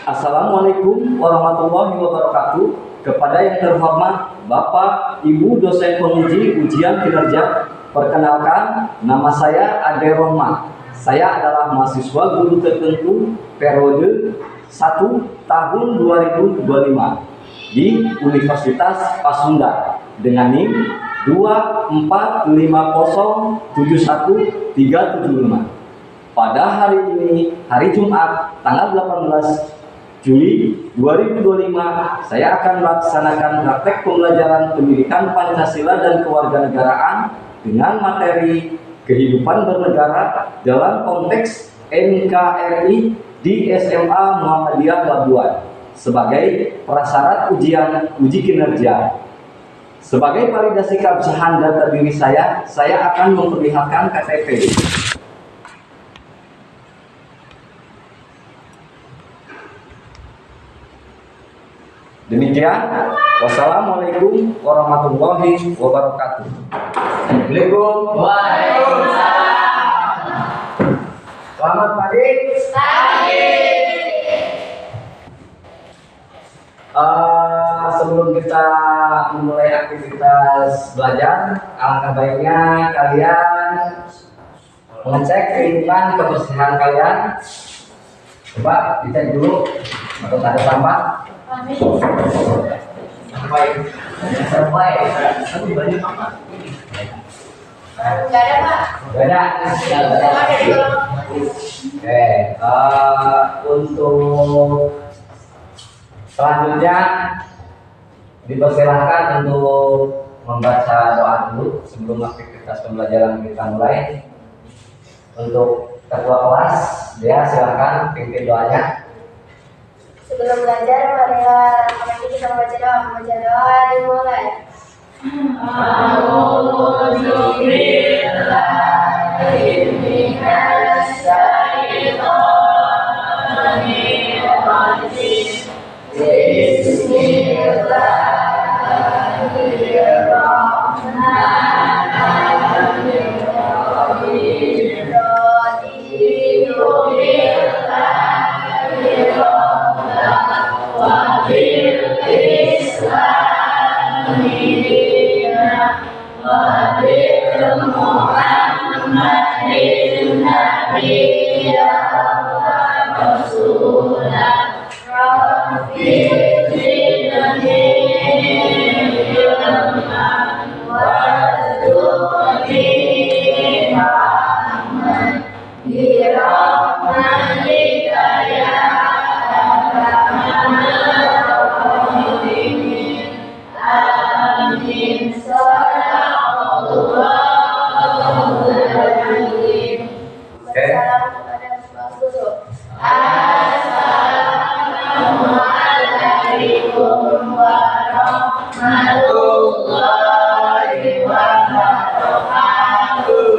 Assalamualaikum warahmatullahi wabarakatuh. Kepada yang terhormat Bapak Ibu dosen penguji ujian kinerja, perkenalkan nama saya Ade Rohman. Saya adalah mahasiswa guru tertentu periode 1 tahun 2025 di Universitas Pasundan dengan NIM 245071375. Pada hari ini, hari Jumat, tanggal 18 Juli 2025, saya akan melaksanakan praktek pembelajaran pendidikan Pancasila dan Kewarganegaraan dengan materi kehidupan bernegara dalam konteks NKRI di SMA Muhammadiyah Labuan sebagai prasyarat uji kinerja. Sebagai validasi keabsahan data diri saya akan memperlihatkan KTP. Demikian, wassalamualaikum warahmatullahi wabarakatuh. Assalamualaikum. Waalaikumsalam. Selamat pagi. Sebelum kita memulai aktivitas belajar, alangkah baiknya kalian mengecek lingkungan kebersihan kalian. Coba dicek dulu atau ada sampah. Baik. Tapi banyak apa? Enggak ada, Pak. Enggak ada. Oke, untuk selanjutnya dipersilahkan untuk membaca doa dulu sebelum aktivitas pembelajaran kita mulai. Untuk ketua kelas, dia silakan pimpin doanya. Sebelum belajar, marilah kita membaca doa. Membaca doa dimulai. A'udzu billahi minasy syaithanir rajim.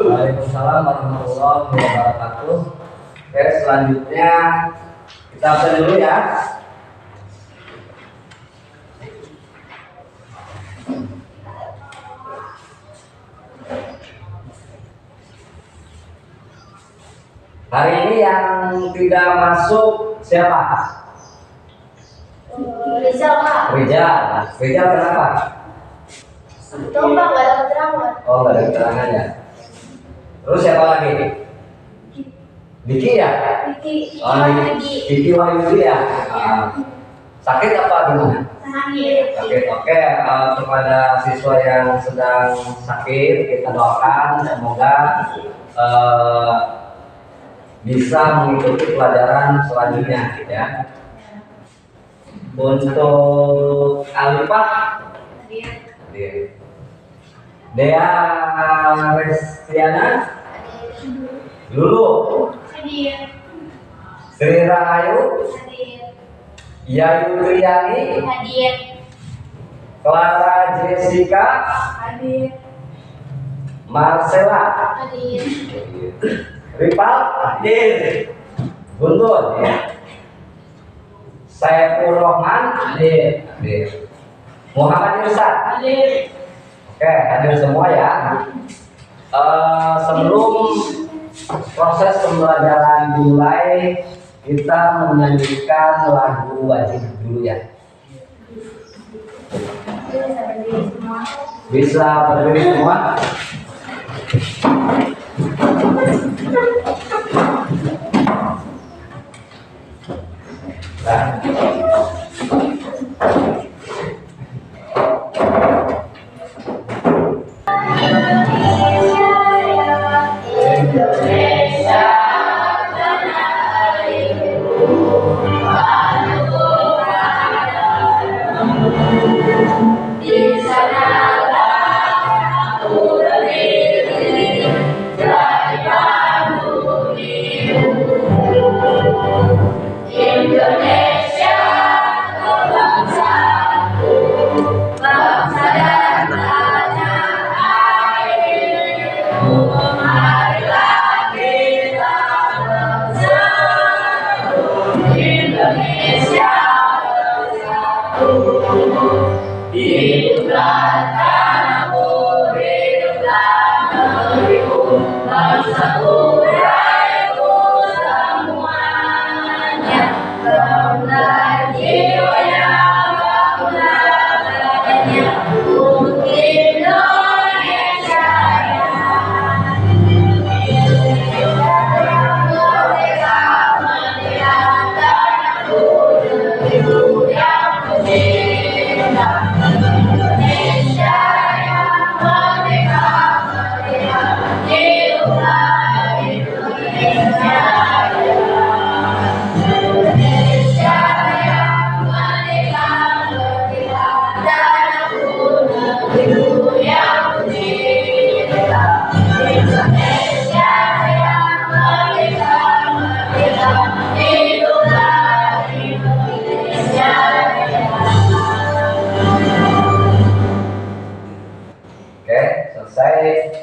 Waalaikumsalam warahmatullahi wabarakatuh. Oke, selanjutnya kita absen dulu ya. Hari ini yang tidak masuk siapa? Rizal, Pak. Rizal kenapa? Coba nggak ada keterangan. Oh, nggak ada keterangan ya. Terus siapa lagi? Diki ya? Diki. Diki Wahyudi ya. Sakit apa gimana? Sakit. Oke. Kepada siswa yang sedang sakit, kita doakan semoga bisa mengikuti pelajaran selanjutnya ya. Untuk Alifah, Dea Restiana, Lulu, Sri Rahayu, Yayu Triani, Clara Jessica, Marcella, Ripal, Guntur ya. Saiful Rahman, Muhammad Irsad. Oke, hadir semua ya. Sebelum proses pembelajaran dimulai, kita menyanyikan lagu wajib dulu ya. Bisa berdiri semua. Nah.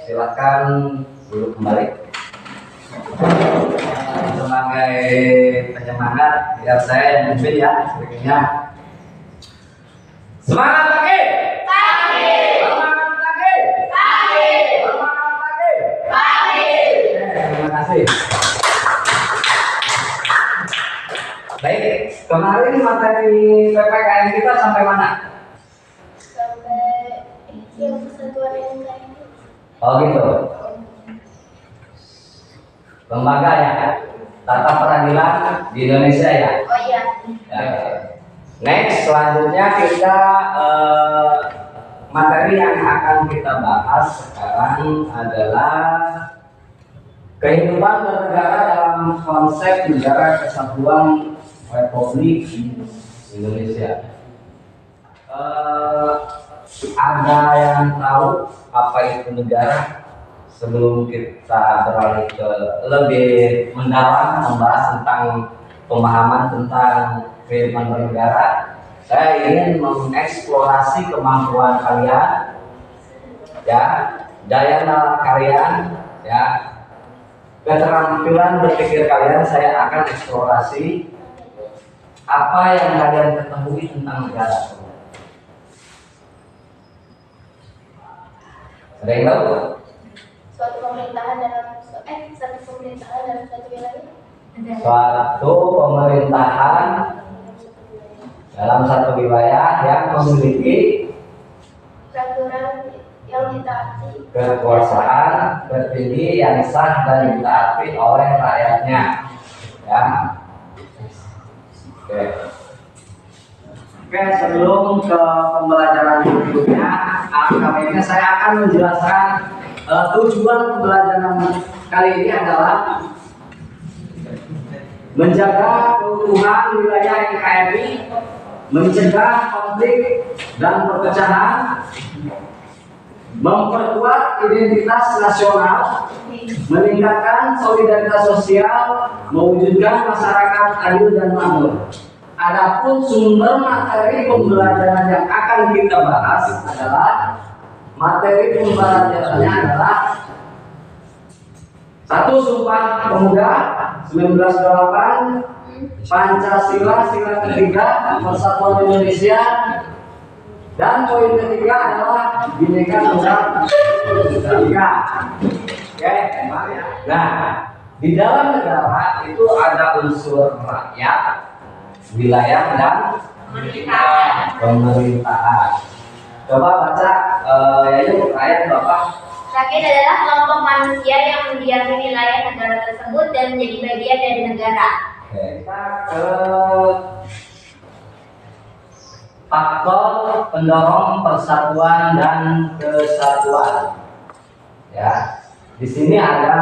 Silakan duduk kembali. Sebagai penyemangat biar saya yang memimpin ya sebagainya. Semangat pagi. Pagi. Semangat pagi. Pagi. Semangat pagi. Pagi. Terima kasih. Baik, kemarin materi PPKN kita sampai mana? Sampai yang persatuan yang lain. Oh gitu. Lembaga ya, tata peradilan di Indonesia ya. Oh iya. Next, selanjutnya kita materi yang akan kita bahas sekarang adalah kehidupan bernegara dalam konsep negara kesatuan Republik Indonesia. Ada yang tahu apa itu negara? Sebelum kita beralih ke lebih mendalam membahas tentang pemahaman tentang kehidupan bernegara, saya ingin mengeksplorasi kemampuan kalian, ya, daya nalar kalian, ya, keterampilan berpikir kalian. Saya akan eksplorasi apa yang kalian ketahui tentang negara. Ada yang tahu? Suatu pemerintahan dalam satu wilayah. Suatu pemerintahan dalam satu wilayah yang memiliki Peraturan yang ditaati. kekuasaan tertinggi yang sah dan ditaati oleh rakyatnya. Ya. Oke, sebelum ke pembelajaran berikutnya, kali ini saya akan menjelaskan tujuan pembelajaran kali ini adalah menjaga keutuhan wilayah NKRI, mencegah konflik dan perpecahan, memperkuat identitas nasional, meningkatkan solidaritas sosial, mewujudkan masyarakat adil dan makmur. Adapun sumber materi pembelajaran yang akan kita bahas adalah materi pembelajarannya adalah 1. Sumpah Pemuda 1928, Pancasila sila ketiga, Persatuan Indonesia, dan poin ketiga adalah Bhinneka Tunggal Ika. Oke, nah Di dalam negara itu ada unsur rakyat, wilayah, dan pemerintahan. Coba baca yaitu ayat Bapak. Rakyat adalah kelompok manusia yang mendiami wilayah negara tersebut dan menjadi bagian dari negara. Oke, kita ke faktor pendorong persatuan dan kesatuan. Ya, di sini ada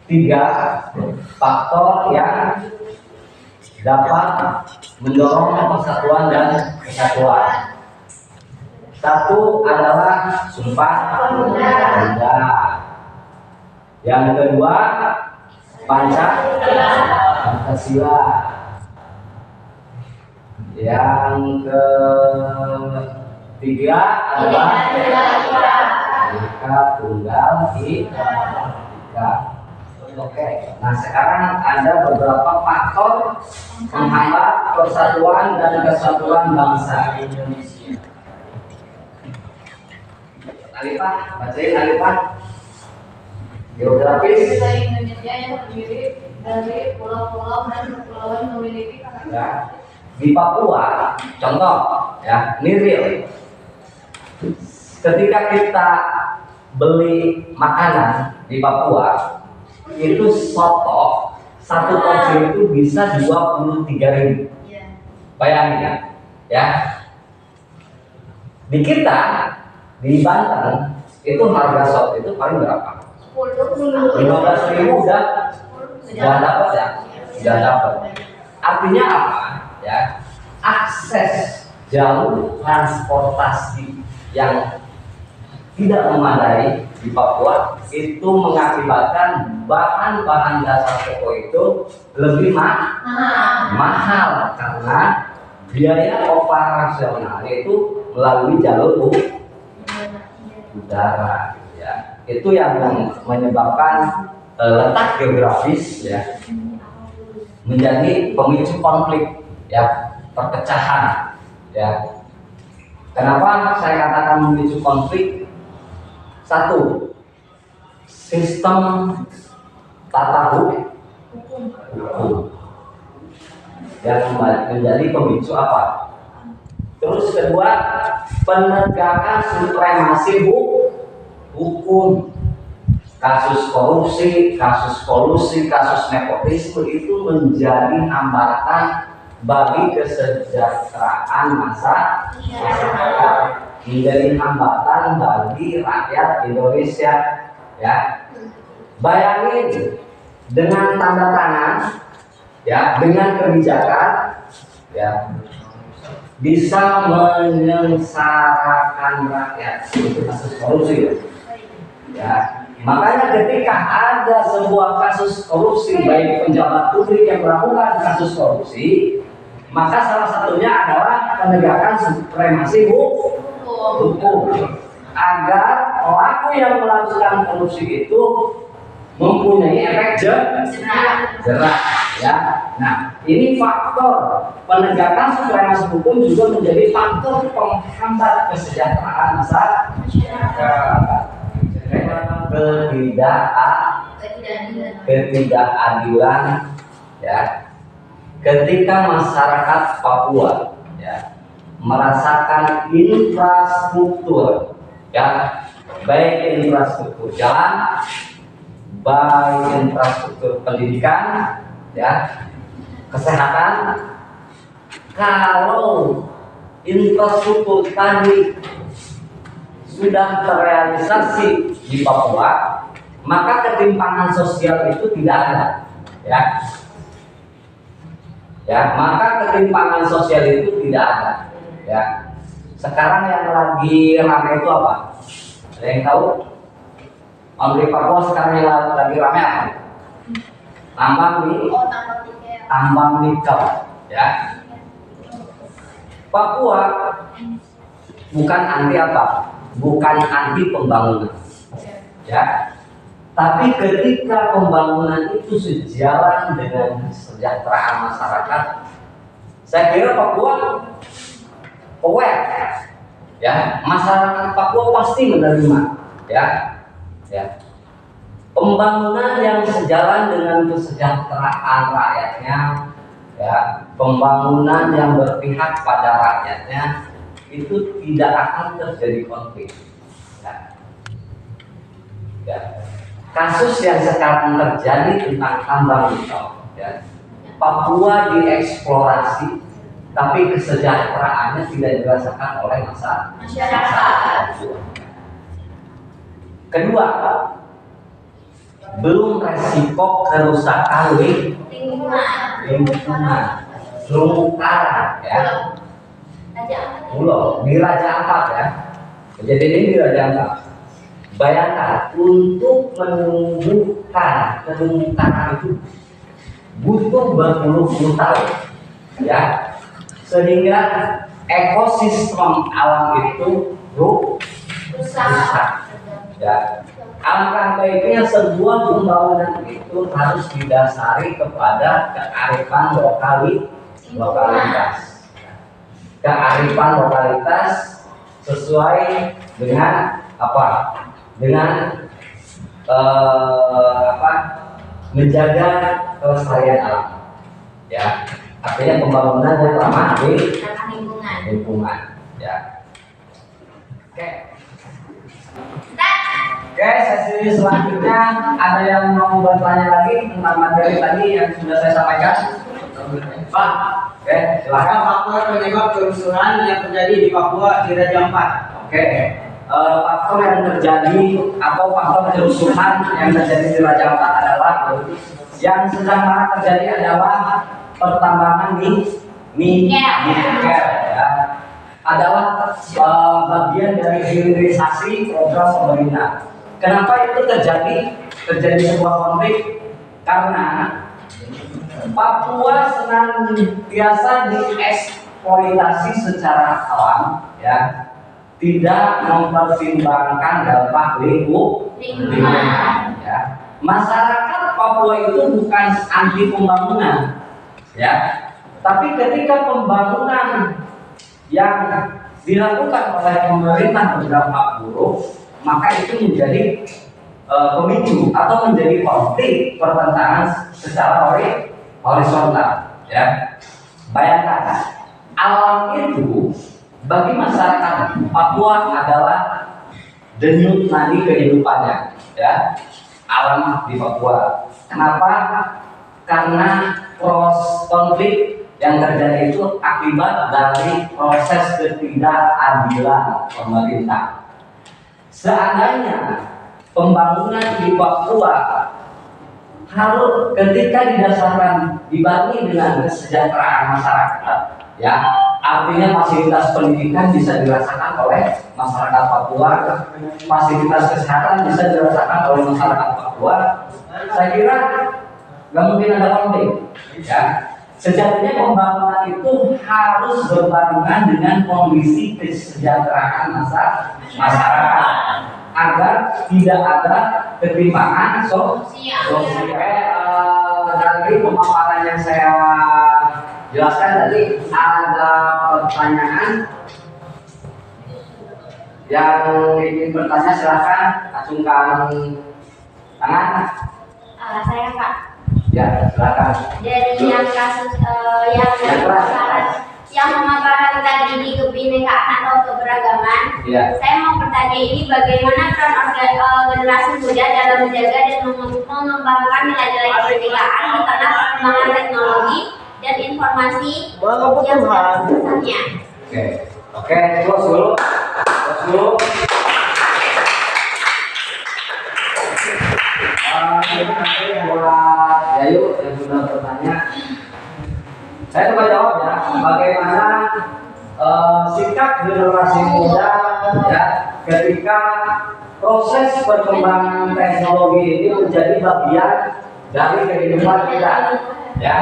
3 faktor yang dapat mendorong persatuan dan kesatuan. 1 adalah Sumpah Pemuda. Yang kedua Pancasila. Yang ketiga adalah Bhinneka Tunggal Ika. Oke, nah sekarang ada beberapa faktor menghambat persatuan dan kesatuan bangsa Indonesia. Alifah, bacain Alifah. Geografis. Indonesia yang terdiri dari pulau-pulau dan kepulauan memiliki Ya. Di Papua, contoh, ya, ini real. Ketika kita beli makanan di Papua, itu soto 1 porsi itu bisa 23.000. Bayangin ya. Di kita di Banten itu harga soto itu paling berapa? 15.000 udah dapat ya, udah dapat. Artinya apa? Ya, akses jalur transportasi yang tidak memadai di Papua itu mengakibatkan bahan-bahan dasar pokok itu lebih mahal karena biaya operasional itu melalui jalur udara. Ya, itu yang menyebabkan letak geografis ya menjadi pemicu konflik ya, perpecahan ya. Kenapa saya katakan memicu konflik? 1, sistem tata hukum yang menjadi pemicu apa? Terus kedua, penegakan supremasi hukum. Kasus korupsi, kasus kolusi, kasus nepotisme itu menjadi hambatan bagi kesejahteraan masyarakat, menjadi hambatan bagi rakyat Indonesia ya. Bayangin dengan tanda tangan ya, dengan kebijakan ya, bisa menyengsarakan rakyat. Itu kasus korupsi ya. Makanya ketika ada sebuah kasus korupsi, baik pejabat publik yang melakukan kasus korupsi, maka salah satunya adalah penegakan supremasi hukum agar pelaku yang melakukan korupsi itu mempunyai efek jerak ya. Nah, ini faktor penegakan supremasi hukum juga menjadi faktor penghambat kesejahteraan masyarakat. Ketidakadilan ya, ketika masyarakat Papua ya merasakan infrastruktur ya, baik infrastruktur jalan, baik infrastruktur pendidikan ya, kesehatan. Kalau infrastruktur tadi sudah terrealisasi di Papua, maka ketimpangan sosial itu tidak ada ya. Ya, maka ketimpangan sosial itu tidak ada ya. Sekarang yang lagi ramai itu apa? Ada yang tahu? Di Papua sekarang yang lagi ramai apa? Tambang nikel ya. Papua bukan anti apa? Bukan anti pembangunan ya, tapi ketika pembangunan itu sejalan dengan kesejahteraan masyarakat, saya kira Papua aware ya, masyarakat Papua pasti menerima ya. pembangunan yang sejalan dengan kesejahteraan rakyatnya, ya, pembangunan yang berpihak pada rakyatnya, itu tidak akan terjadi konflik. Ya. Ya. Kasus yang sekarang terjadi tentang tambang nikel, ya, Papua dieksplorasi, tapi kesejahteraannya tidak dirasakan oleh masyarakat. Kedua, belum resiko kerusakan lingkungan, terumbu karang, ya. Di Raja Ampat, ya. Kejadian ini di Raja Ampat. Bayangkan, untuk menumbuhkan terumbu karang itu butuh berpuluh-puluh tahun, ya, sehingga ekosistem alam itu rusak. Ya. Alangkah baiknya sebuah pembangunan itu harus didasari kepada kearifan lokalitas. Kearifan lokalitas sesuai dengan apa? Dengan menjaga kelestarian alam. Ya. Artinya pembangunan yang ramah di lingkungan. Ya. Oke, sesi selanjutnya ada yang mau bertanya lagi tentang materi tadi yang sudah saya sampaikan? Pak, oke, silakan. Faktor penyebab kerusuhan yang terjadi di Papua di Raja Ampat. Oke, faktor yang terjadi atau faktor kerusuhan yang terjadi di Raja Ampat adalah yang sedang marak terjadi adalah pertambangan nikel, ya, adalah bagian dari hilirisasi program pemerintah. Kenapa itu terjadi sebuah konflik? Karena Papua senantiasa dieksploitasi secara alam, ya, tidak mempertimbangkan dampak lingkungan. Ya. Masyarakat Papua itu bukan anti pembangunan, ya, tapi ketika pembangunan yang dilakukan oleh pemerintah berdampak buruk, maka itu menjadi pemicu atau menjadi konflik pertentangan secara horizontal. Ya. Bayangkan, alam itu bagi masyarakat Papua adalah denyut nadi kehidupannya. Ya. Alam di Papua. Kenapa? Karena konflik yang terjadi itu akibat dari proses ketidakadilan pemerintah. Seandainya pembangunan di Papua harus ketika didasarkan dibarengi dengan kesejahteraan masyarakat, ya, artinya fasilitas pendidikan bisa dirasakan oleh masyarakat Papua, fasilitas kesehatan bisa dirasakan oleh masyarakat Papua, saya kira nggak mungkin ada konflik, ya. Sejatinya pembangunan itu harus berbarengan dengan kondisi kesejahteraan masyarakat agar tidak ada ketimpangan sosial. Dari pemaparan yang saya jelaskan tadi, ada pertanyaan yang ingin bertanya, silahkan acungkan tangan. Saya Kak. Ya, silakan. Dari yang kasus yang pemaparan tadi di kebinekaan atau keberagaman, ya. Saya mau bertanya ini bagaimana peran generasi muda dalam menjaga dan mengembangkan nilai-nilai kebinekaan di tengah perkembangan teknologi dan informasi yang sangat besarnya. Oke, close dulu. Terima kasih buat Yayu yang sudah bertanya. Saya coba jawab, ya, bagaimana sikap generasi muda, ya, ketika proses perkembangan teknologi ini menjadi bagian dari kehidupan kita, ya.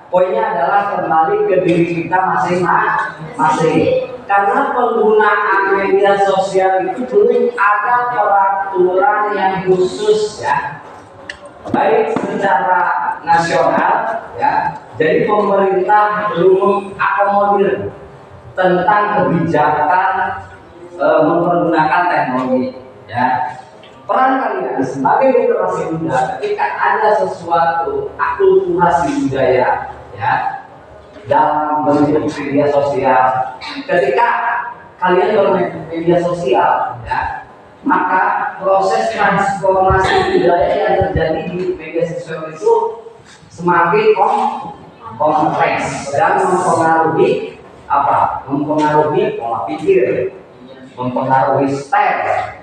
Poinnya adalah kembali ke diri kita masing-masing. Karena penggunaan media sosial itu belum ada peraturan yang khusus, ya, baik secara nasional, ya. Jadi pemerintah belum mengakomodir tentang kebijakan mempergunakan menggunakan teknologi. Ya, peran kalian sebagai generasi muda ketika ada sesuatu akulturasi budaya, ya, dalam bentuk media sosial, ketika kalian bermain media sosial, ya, maka proses transformasi budaya yang terjadi di media sosial itu semakin kompleks dan mempengaruhi apa? Mempengaruhi pola pikir, mempengaruhi style,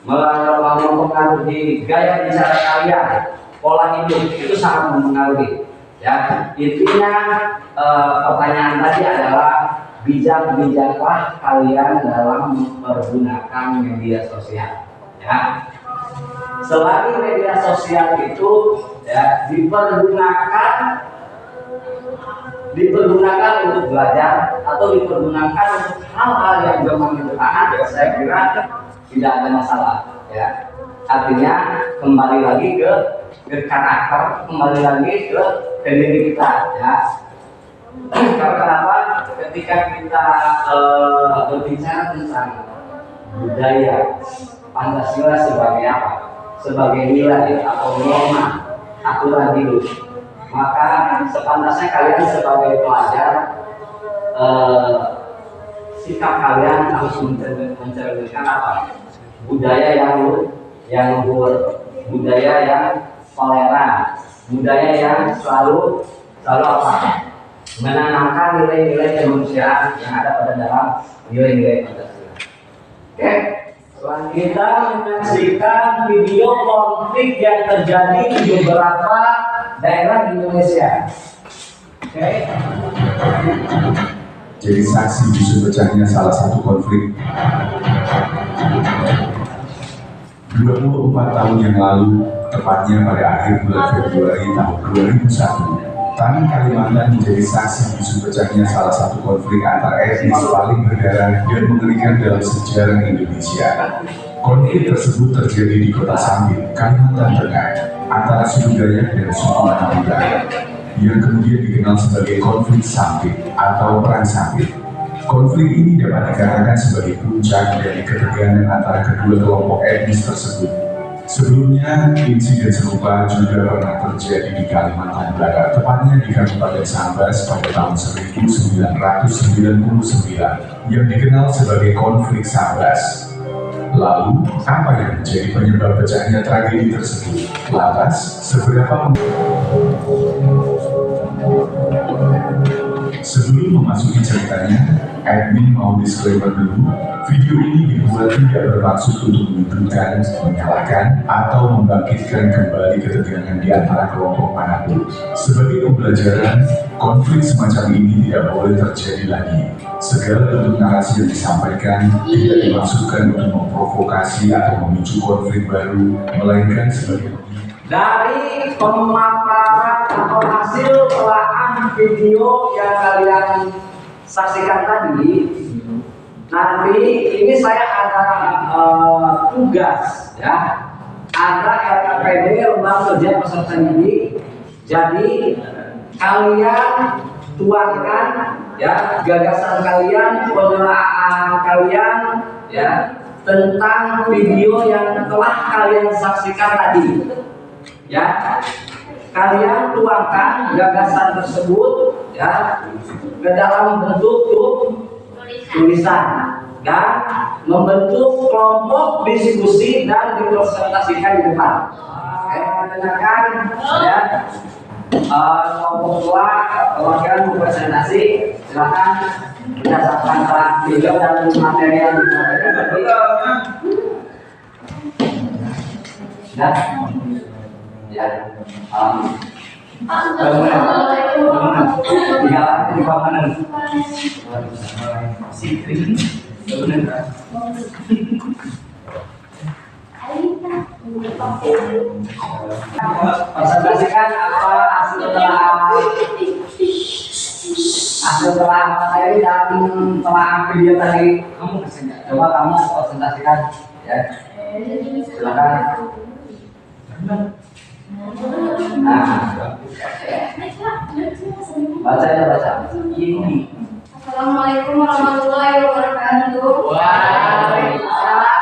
mempengaruhi gaya bicara kalian, pola hidup itu sangat mempengaruhi. Ya, intinya pertanyaan tadi adalah bijak-bijaklah kalian dalam mempergunakan media sosial. Ya, selagi media sosial itu ya dipergunakan untuk belajar atau dipergunakan untuk hal-hal yang bermanfaat, ya, saya kira tidak ada masalah. Ya, artinya kembali lagi ke karakter, kembali lagi ke diri kita. Ya, karena kenapa? Ketika kita berbicara tentang budaya, Pancasila sebagai apa? Sebagai nilai atau norma aturan hidup, maka sepantasnya kalian sebagai pelajar sikap kalian harus mencerminkan apa? Budaya yang luhur, budaya yang toleran, budaya yang selalu apa? Menanamkan nilai-nilai kemanusiaan yang ada pada dalam nilai-nilai Pancasila. Oke, kita menyaksikan video konflik yang terjadi di beberapa daerah di Indonesia. Oke. Jadi saksi bisu pecahnya salah satu konflik 24 tahun yang lalu, tepatnya pada akhir bulan Februari tahun 2001. Tanah Kalimantan menjadi saksi bisu pecahnya salah satu konflik antar etnis paling berdarah dan mengerikan dalam sejarah Indonesia. Konflik tersebut terjadi di Kota Sambit, Kalimantan Tengah, antara suku Dayak dan suku Madura, yang kemudian dikenal sebagai konflik Sambit atau Perang Sambit. Konflik ini dapat dikatakan sebagai puncak dari ketegangan antara kedua kelompok etnis tersebut. Sebelumnya, insiden serupa juga pernah terjadi di Kalimantan Barat, tepatnya di Kabupaten Sambas pada tahun 1999 yang dikenal sebagai konflik Sambas. Lalu, apa yang menjadi penyebab pecahnya tragedi tersebut? Lantas, seberapa sebelum memasuki ceritanya, admin mau disclaimer dulu, video ini dibuat tidak bermaksud untuk menunjukkan, menyalahkan, atau membangkitkan kembali ketegangan di antara kelompok manapun. Sebagai pembelajaran, konflik semacam ini tidak boleh terjadi lagi. Segala bentuk narasi yang disampaikan tidak dimaksudkan untuk memprovokasi atau memicu konflik baru, melainkan sebagai dari pemaparan atau hasil telaah video yang kalian saksikan tadi, nanti ini saya ada tugas, ya, ada LKPD, Lembaga Kerja Peserta Didik. Jadi kalian tuangkan, ya, gagasan kalian, penilaian kalian, ya, tentang video yang telah kalian saksikan tadi. Ya, kalian tuangkan gagasan tersebut, ya, ke dalam bentuk tulisan dan membentuk kelompok diskusi dan dipresentasikan di depan. Dengarkan, ya, kelompok tua perwakilan presentasi, silakan berdasarkan video dan materi yang disampaikan tadi. Ya, di bangunan Sikri, presentasikan apa hasil telah materi dan telah video tadi. Coba kamu presentasikan, ya, silakan. Nah, baca ya, baca. Ini. Assalamualaikum warahmatullahi wabarakatuh. Waalaikumsalam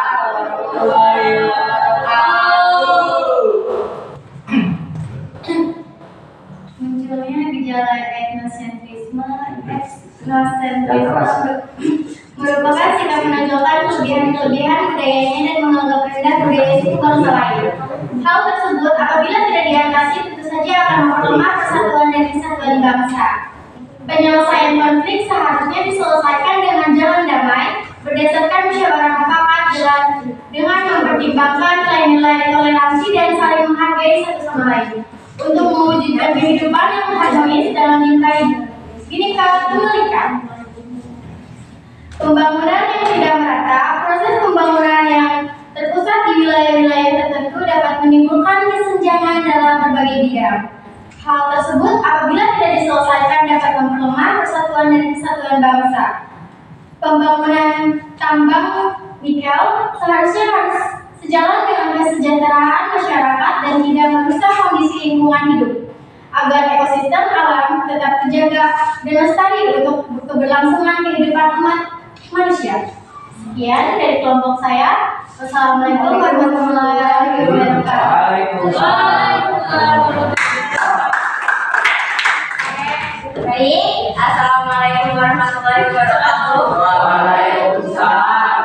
menonjolkan kelebihan-kelebihan budayanya dan menganggap rendah budaya suku bangsa lain. Hal tersebut apabila tidak diatasi tentu saja akan memperlemah persatuan dan kesatuan bangsa. Penyelesaian konflik seharusnya diselesaikan dengan jalan damai berdasarkan musyawarah mufakat dengan mempertimbangkan nilai-nilai toleransi dan saling menghargai satu sama lain untuk mewujudkan kehidupan yang harmonis dalam Bhinneka Tunggal Ika. Pembangunan yang tidak merata, proses pembangunan yang terpusat di wilayah-wilayah tertentu dapat menimbulkan kesenjangan dalam berbagai bidang. Hal tersebut apabila tidak diselesaikan dapat memperlemah persatuan dan kesatuan bangsa. Pembangunan tambang nikel seharusnya harus sejalan dengan kesejahteraan masyarakat dan tidak merusak kondisi lingkungan hidup, agar ekosistem alam tetap terjaga dan lestari untuk keberlangsungan kehidupan umat manusia. Sekian dari kelompok saya. Wassalamualaikum warahmatullahi wabarakatuh. Baik, assalamualaikum warahmatullahi wabarakatuh. Waalaikumsalam.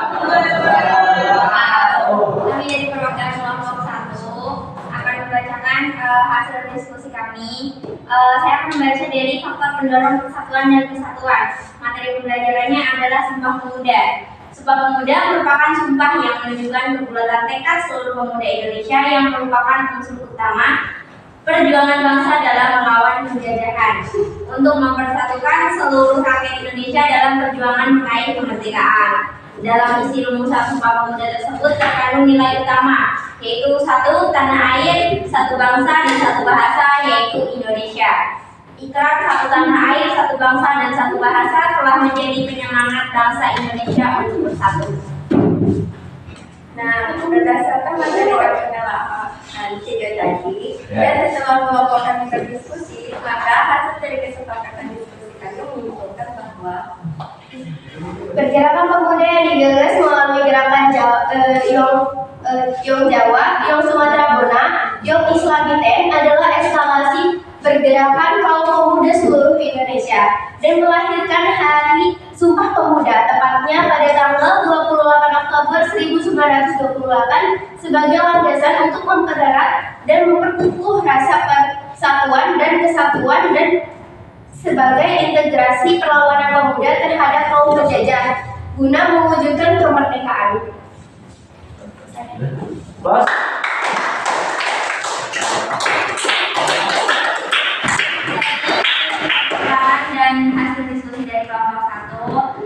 Kami dari perwakilan kelompok 1 akan membacakan hasil diskusi kami. Saya akan membaca dari faktor pendorong persatuan dan kesatuan. Materi pembelajarannya adalah Sumpah Pemuda. Sumpah Pemuda merupakan sumpah yang menunjukkan kebulatan tekad seluruh pemuda Indonesia yang merupakan unsur utama perjuangan bangsa dalam melawan penjajahan untuk mempersatukan seluruh rakyat Indonesia dalam perjuangan meraih kemerdekaan. Dalam isi rumusan Sumpah Pemuda tersebut terkandung nilai utama, yaitu 1. Tanah air, 1 bangsa dan 1 bahasa, yaitu Indonesia. Ikrar 1 tanah air, 1 bangsa dan 1 bahasa telah menjadi penyemangat bangsa Indonesia untuk bersatu. Nah, berdasarkan materi perkenalan tiga tadi, dan setelah melakukan berdiskusi, maka hasil dari kesepakatan diskusi kami menyimpulkan bahwa Pergerakan pemuda yang digagas melalui gerakan Yong Jawa, Yong Sumatera Bona, Yong Islamiten adalah eskalasi pergerakan kaum pemuda seluruh Indonesia dan melahirkan Hari Sumpah Pemuda tepatnya pada tanggal 28 Oktober 1928 sebagai landasan untuk mempererat dan memperkukuh rasa persatuan dan kesatuan dan sebagai integrasi perlawanan pemuda terhadap kaum penjajah guna mewujudkan kemerdekaan. Bos. dan hasil diskusi dari kelompok 1.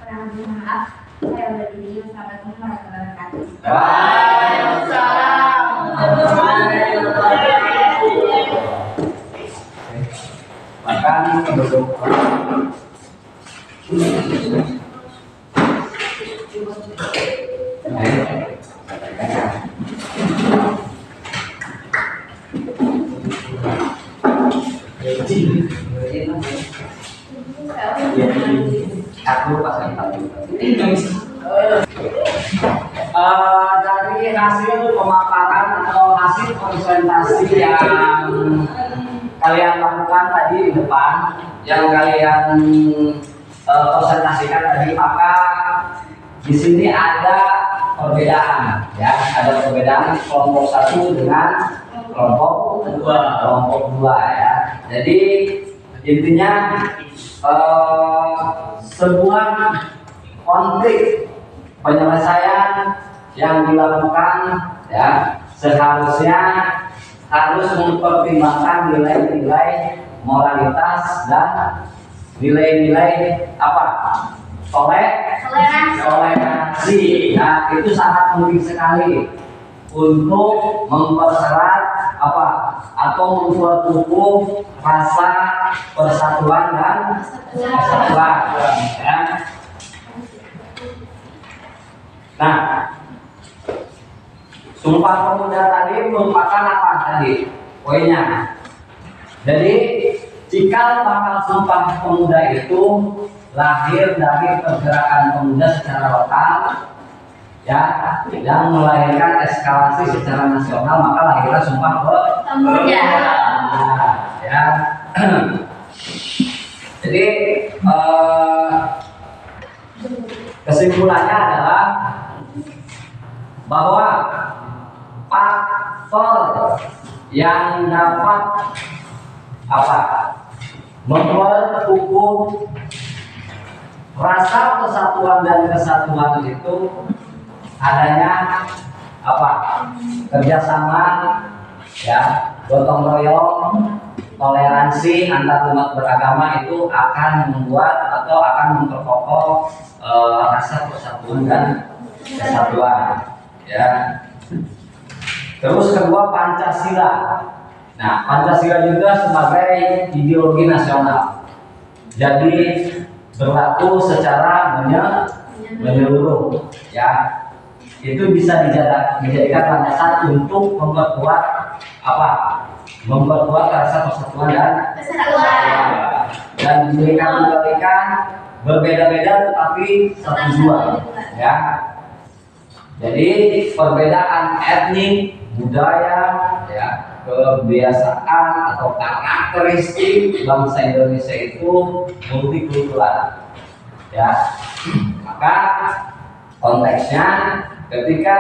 Kurang lebih maaf, saya berdiri. Wassalamualaikum warahmatullahi wabarakatuh. Waalaikumsalam. Makan duduk. Aku pasang dari hasil pemaparan atau hasil konsentrasi yang kalian lakukan tadi di depan, yang kalian presentasikan tadi, maka di sini ada perbedaan, ya, ada perbedaan kelompok 1 dengan kelompok 2 ya. Jadi intinya sebuah konflik penyelesaian yang dilakukan, ya, seharusnya harus mempertimbangkan nilai-nilai moralitas dan nilai-nilai apa? Toleransi. Nah, itu sangat penting sekali untuk mempererat apa? Atau memperkukuh rasa persatuan dan kesatuan. Ya. Nah, Sumpah Pemuda tadi merupakan apa tadi? Poinnya. Jadi, jika tanggal Sumpah Pemuda itu lahir dari pergerakan pemuda secara lokal, ya, yang melahirkan eskalasi secara nasional, maka lahirlah Sumpah Pemuda. Ya. Jadi Kesimpulannya adalah bahwa faktor yang dapat memperkukuh rasa persatuan dan kesatuan itu adanya kerjasama, ya, gotong royong, toleransi antar umat beragama itu akan membuat atau akan memperkokoh rasa persatuan dan kesatuan, ya. Terus kedua, Pancasila. Nah, Pancasila juga sebagai ideologi nasional, jadi berlaku secara menyeluruh, ya. Itu bisa dijadikan landasan untuk memperkuat rasa persatuan dan kesatuan, dan diberikan berbeda-beda tetapi satu tujuan, ya. Jadi perbedaan etnik, budaya, ya, kebiasaan atau karakteristik bangsa Indonesia itu multikultural, ya. Maka konteksnya ketika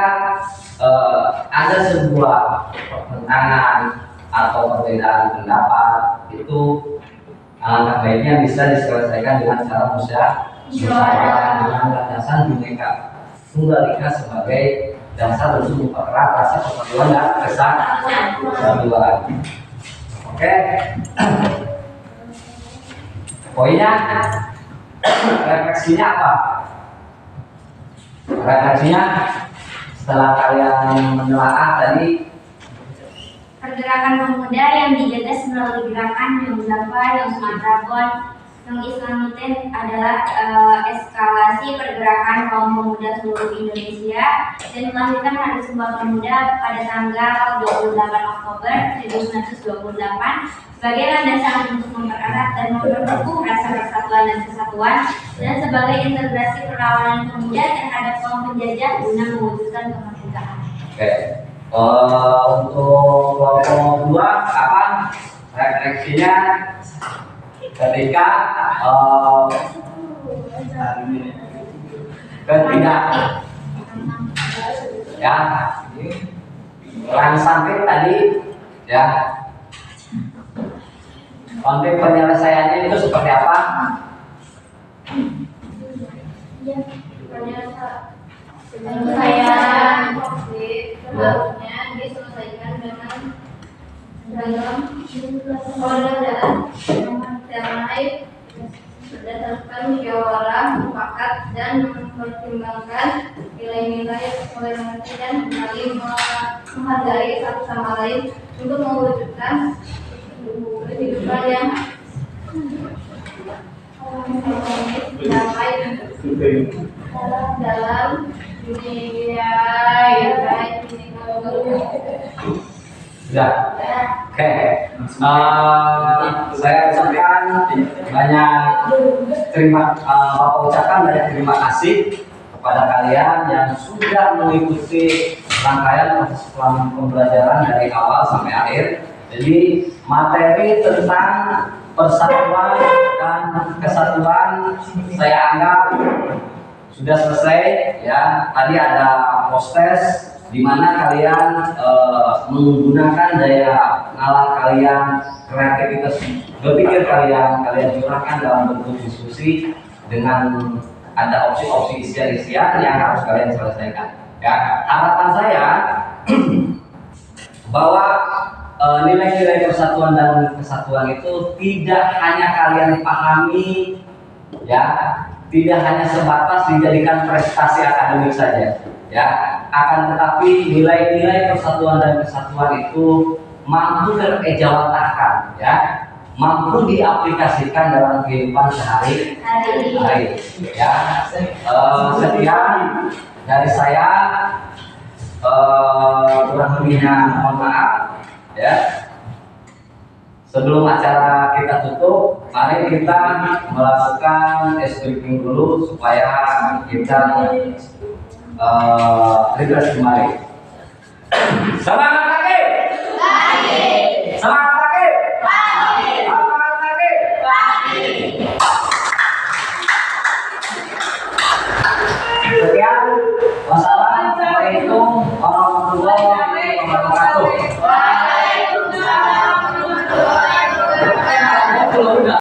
ada sebuah pertentangan atau perbedaan pendapat, itu alangkah baiknya bisa diselesaikan dengan cara musyawarah dengan landasan Bhinneka Tunggal Ika sebagai dasar untuk mempererat rasa persatuan dan kesatuan. Oke. Poinnya, refleksinya apa? Refleksinya setelah kalian menelaah tadi, pergerakan pemuda yang digagas melalui gerakan yang Jawa, yang Sumatera Bon, yang Islamiten adalah eskalasi pergerakan kaum pemuda seluruh Indonesia dan melahirkan Hari Sumpah Pemuda pada tanggal 28 Oktober 1928 sebagai landasan untuk mempererat dan memperkukuh rasa persatuan dan kesatuan dan sebagai integrasi perlawanan pemuda terhadap kaum penjajah guna mewujudkan kemerdekaan. Oke. Untuk kelompok 2 refleksinya ketika ya orang sampai tadi, ya, konflik penyelesaiannya itu seperti apa? Penyelesaian konflik seharusnya diselesaikan dengan dalam keadaan damai berdasarkan musyawarah mufakat dan mempertimbangkan nilai-nilai toleransi dan saling menghargai satu sama lain untuk mewujudkan kehidupan yang damai dalam dunia yang baik. Sudah. Oke. Saya ucapkan Bapak ucapkan banyak terima kasih kepada kalian yang sudah mengikuti rangkaian proses pembelajaran dari awal sampai akhir. Jadi materi tentang persatuan dan kesatuan saya anggap sudah selesai, ya. Tadi ada post-test di mana kalian menggunakan daya nalar kalian, kreativitas berpikir kalian curahkan dalam bentuk diskusi dengan ada opsi-opsi isian-isian yang harus kalian selesaikan. Ya, harapan saya bahwa nilai-nilai persatuan dan kesatuan itu tidak hanya kalian pahami, ya, tidak hanya sebatas dijadikan prestasi akademik saja, ya, akan tetapi nilai-nilai persatuan dan kesatuan itu mampu terejawantahkan, ya, mampu diaplikasikan dalam kehidupan sehari-hari, ya. Sekian dari saya, kurang lebihnya mohon maaf, ya. Sebelum acara kita tutup, mari kita melakukan briefing dulu supaya kita refresh kembali. Semangat lagi! Semangat lagi! Semangat lagi! Allah.